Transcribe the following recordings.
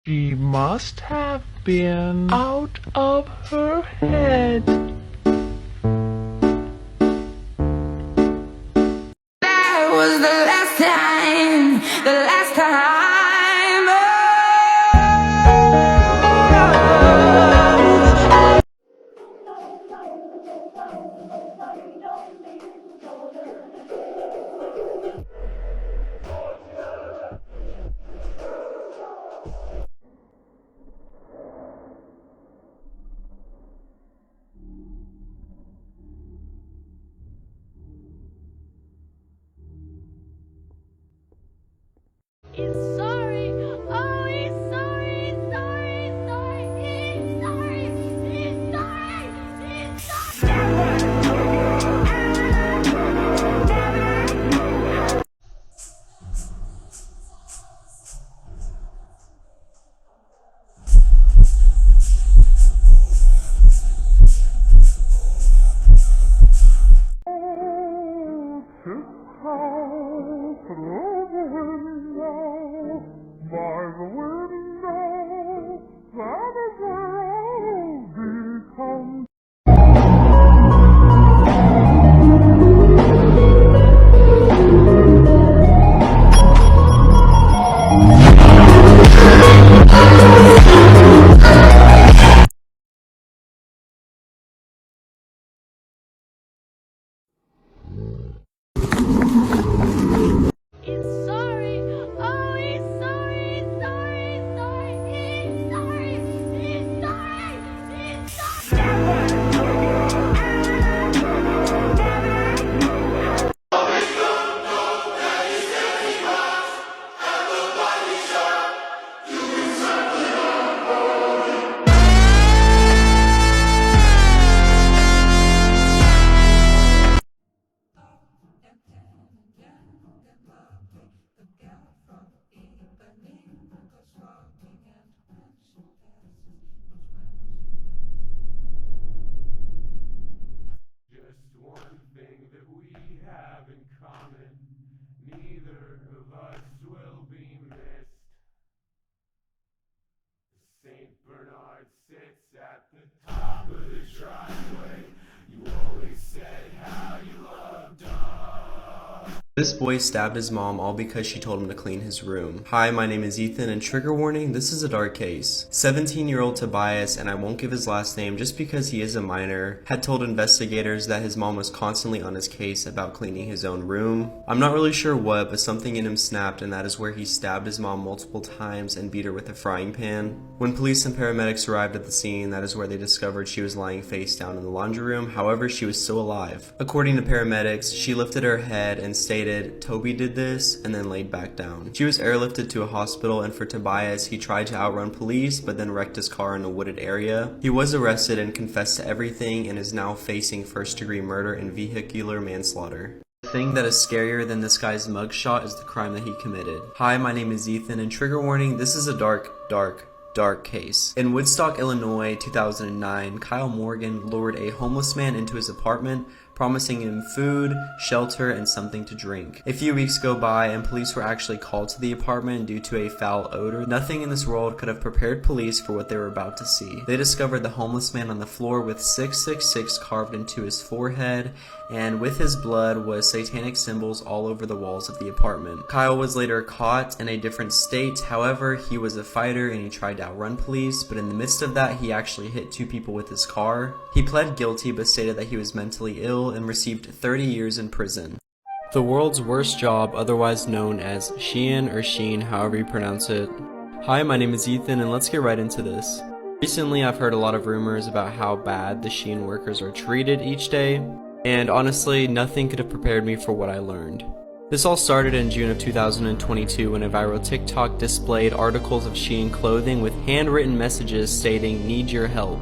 She must have been out of her head. That was the last time, the last time. He's sorry. Oh, he's sorry. He's sorry. He's sorry. He's sorry. He's sorry. He's sorry. He's sorry. Oh, he's sorry. He's sorry. He's sorry. He's sorry. He's sorry. He's Just one thing that we have in common, neither of us will be missed. Saint Bernard sits at the top of the driveway. You always said how you loved us. This boy stabbed his mom all because she told him to clean his room. Hi, my name is Ethan, and trigger warning, this is a dark case. 17-year-old Tobias, and I won't give his last name just because he is a minor, had told investigators that his mom was constantly on his case about cleaning his own room. I'm not really sure what, but something in him snapped, and that is where he stabbed his mom multiple times and beat her with a frying pan. When police and paramedics arrived at the scene, that is where they discovered she was lying face down in the laundry room. However, she was still alive. According to paramedics, she lifted her head and stated, "Toby did this," and then laid back down. She was airlifted to a hospital, and for Tobias, he tried to outrun police but then wrecked his car in a wooded area. He was arrested and confessed to everything and is now facing first-degree murder and vehicular manslaughter. The thing that is scarier than this guy's mugshot is the crime that he committed. Hi, my name is Ethan, and trigger warning, this is a dark case. In Woodstock, Illinois, 2009, Kyle Morgan lured a homeless man into his apartment, promising him food, shelter, and something to drink. A few weeks go by and police were actually called to the apartment due to a foul odor. Nothing in this world could have prepared police for what they were about to see. They discovered the homeless man on the floor with 666 carved into his forehead, and with his blood was satanic symbols all over the walls of the apartment. Kyle was later caught in a different state. However, he was a fighter and he tried to outrun police, but in the midst of that, he actually hit 2 people with his car. He pled guilty but stated that he was mentally ill and received 30 years in prison. The world's worst job, otherwise known as Shein or Sheen, however you pronounce it. Hi, my name is Ethan, and let's get right into this. Recently, I've heard a lot of rumors about how bad the Shein workers are treated each day, and honestly, nothing could have prepared me for what I learned. This all started in June of 2022 when a viral TikTok displayed articles of Shein clothing with handwritten messages stating, "Need your help."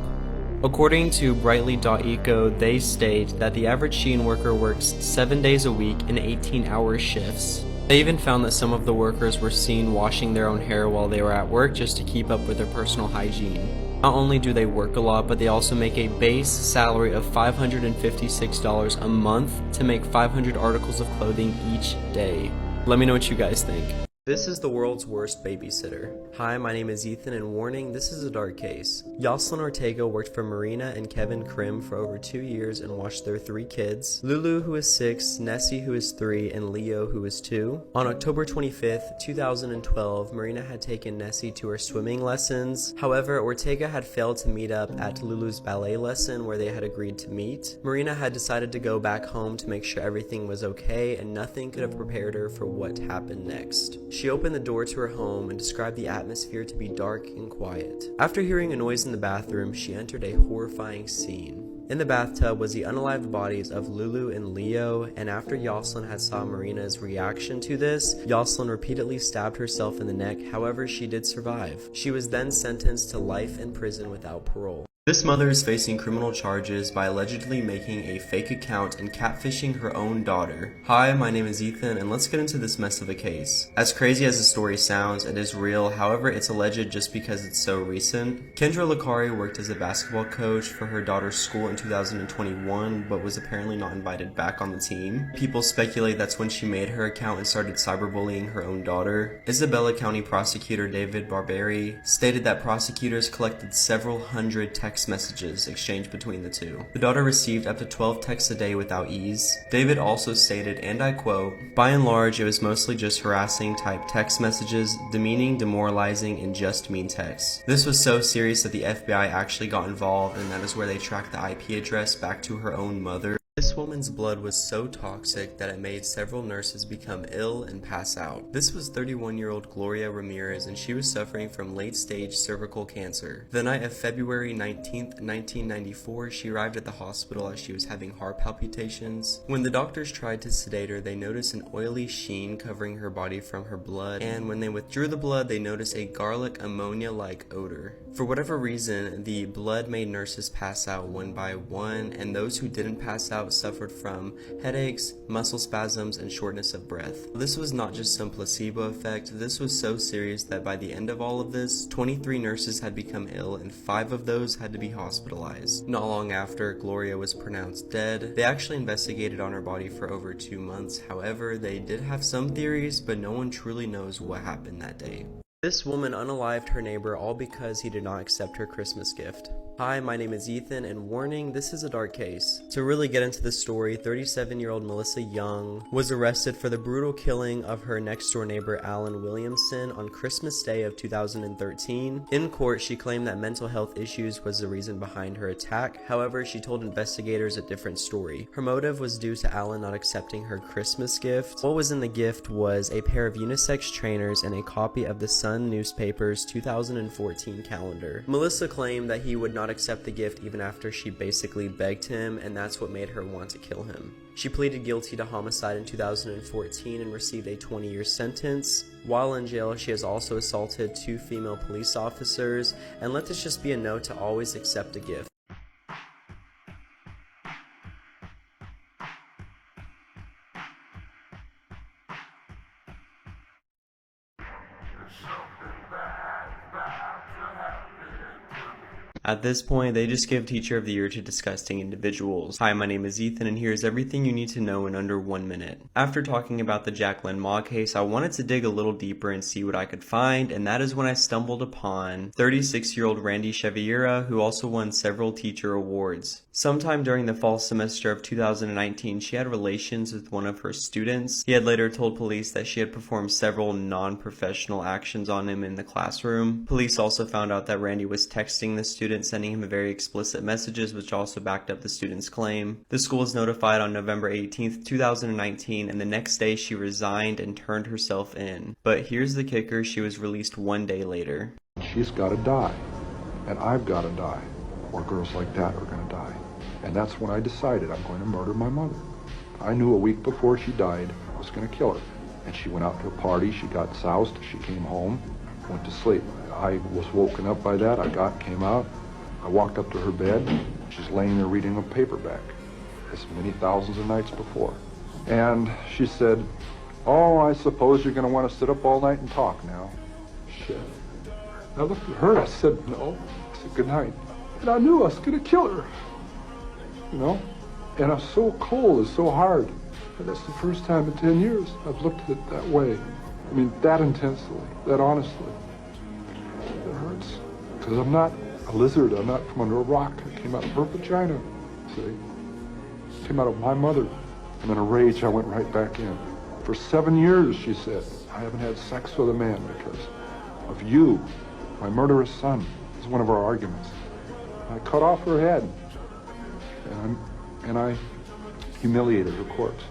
According to Brightly.eco, they state that the average Shein worker works 7 days a week in 18-hour shifts. They even found that some of the workers were seen washing their own hair while they were at work just to keep up with their personal hygiene. Not only do they work a lot, but they also make a base salary of $556 a month to make 500 articles of clothing each day. Let me know what you guys think. This is the world's worst babysitter. Hi, my name is Ethan, and warning, this is a dark case. Yoselin Ortega worked for Marina and Kevin Krim for over 2 years and watched their 3 kids, Lulu, who is 6, Nessie, who is 3, and Leo, who is 2. On October 25th, 2012, Marina had taken Nessie to her swimming lessons. However, Ortega had failed to meet up at Lulu's ballet lesson where they had agreed to meet. Marina had decided to go back home to make sure everything was okay, and nothing could have prepared her for what happened next. She opened the door to her home and described the atmosphere to be dark and quiet. After hearing a noise in the bathroom, she entered a horrifying scene. In the bathtub was the unalived bodies of Lulu and Leo, and after Yoselin had saw Marina's reaction to this, Yoselin repeatedly stabbed herself in the neck. However, she did survive. She was then sentenced to life in prison without parole. This mother is facing criminal charges by allegedly making a fake account and catfishing her own daughter. Hi, my name is Ethan, and let's get into this mess of a case. As crazy as the story sounds, it is real. However, it's alleged just because it's so recent. Kendra Licari worked as a basketball coach for her daughter's school in 2021, but was apparently not invited back on the team. People speculate that's when she made her account and started cyberbullying her own daughter. Isabella County Prosecutor David Barberi stated that prosecutors collected several hundred text messages exchanged between the two. The daughter received up to 12 texts a day without ease. David also stated, and I quote, "By and large, it was mostly just harassing type text messages, demeaning, demoralizing, and just mean texts. This was so serious that the FBI actually got involved, and that is where they tracked the IP address back to her own mother. This woman's blood was so toxic that it made several nurses become ill and pass out. This was 31-year-old Gloria Ramirez, and she was suffering from late-stage cervical cancer. The night of February 19th, 1994, she arrived at the hospital as she was having heart palpitations. When the doctors tried to sedate her, they noticed an oily sheen covering her body from her blood, and when they withdrew the blood, they noticed a garlic ammonia-like odor. For whatever reason, the blood made nurses pass out one by one, and those who didn't pass out suffered from headaches, muscle spasms, and shortness of breath. This was not just some placebo effect. This was so serious that by the end of all of this, 23 nurses had become ill and 5 of those had to be hospitalized. Not long after, Gloria was pronounced dead. They actually investigated on her body for over 2 months. However, they did have some theories, but no one truly knows what happened that day. This woman unalived her neighbor all because he did not accept her Christmas gift. Hi, my name is Ethan, and warning, this is a dark case. To really get into the story, 37-year-old Melissa Young was arrested for the brutal killing of her next-door neighbor Alan Williamson on Christmas Day of 2013. In court, she claimed that mental health issues was the reason behind her attack. However, she told investigators a different story. Her motive was due to Alan not accepting her Christmas gift. What was in the gift was a pair of unisex trainers and a copy of the Sun newspaper's 2014 calendar. Melissa claimed that he would not accept the gift even after she basically begged him, and that's what made her want to kill him. She pleaded guilty to homicide in 2014 and received a 20-year sentence. While in jail, she has also assaulted 2 female police officers, and let this just be a note to always accept a gift. At this point, they just give Teacher of the Year to disgusting individuals. Hi, my name is Ethan, and here's everything you need to know in under 1 minute. After talking about the Jacqueline Ma case, I wanted to dig a little deeper and see what I could find, and that is when I stumbled upon 36-year-old Randy Cheviera, who also won several teacher awards. Sometime during the fall semester of 2019, she had relations with one of her students. He had later told police that she had performed several non-professional actions on him in the classroom. Police also found out that Randy was texting the student, sending him very explicit messages, which also backed up the student's claim. The school was notified on November 18th, 2019, and the next day she resigned and turned herself in. But here's the kicker, she was released 1 day later. She's got to die, and I've got to die, or girls like that are going to die. And that's when I decided I'm going to murder my mother. I knew a week before she died I was going to kill her. And she went out to a party, she got soused, she came home, went to sleep. I was woken up by that, came out, I walked up to her bed, she's laying there reading a paperback, as many thousands of nights before. And she said, "Oh, I suppose you're going to want to sit up all night and talk now." Shit. I looked at her, I said, "No." I said, "Good night." And I knew I was going to kill her. You know? And I'm so cold, it's so hard. And that's the first time in 10 years I've looked at it that way. I mean, that intensely, that honestly. It hurts. Because I'm not a lizard. I'm not from under a rock. I came out of her vagina, see? Came out of my mother. And in a rage, I went right back in. For 7 years, she said, I haven't had sex with a man because of you, my murderous son. This is one of our arguments. I cut off her head. And I humiliated her corpse.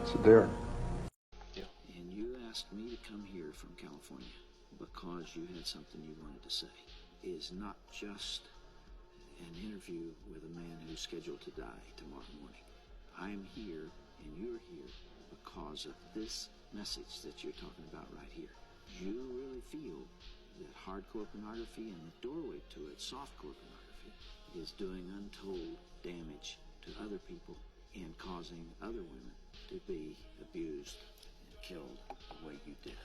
So there. And you asked me to come here from California because you had something you wanted to say. It is not just an interview with a man who's scheduled to die tomorrow morning. I am here and you're here because of this message that you're talking about right here. You really feel that hardcore pornography and the doorway to it, softcore pornography, is doing untold damage to other people and causing other women to be abused and killed the way you did.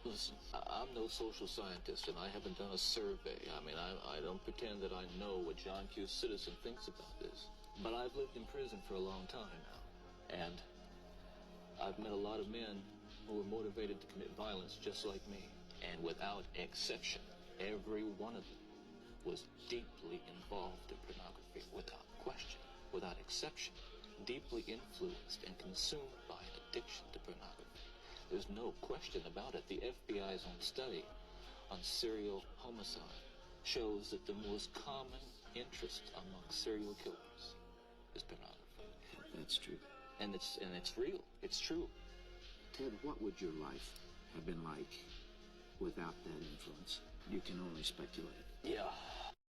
Listen, I'm no social scientist, and I haven't done a survey. I mean, I don't pretend that I know what John Q. Citizen thinks about this. But I've lived in prison for a long time now, and I've met a lot of men who were motivated to commit violence just like me. And without exception, every one of them was deeply involved in pornography, without question, without exception, deeply influenced and consumed by an addiction to pornography. There's no question about it. The FBI's own study on serial homicide shows that the most common interest among serial killers is pornography. That's true. And it's real. It's true. Ted, what would your life have been like without that influence? You can only speculate. Yeah.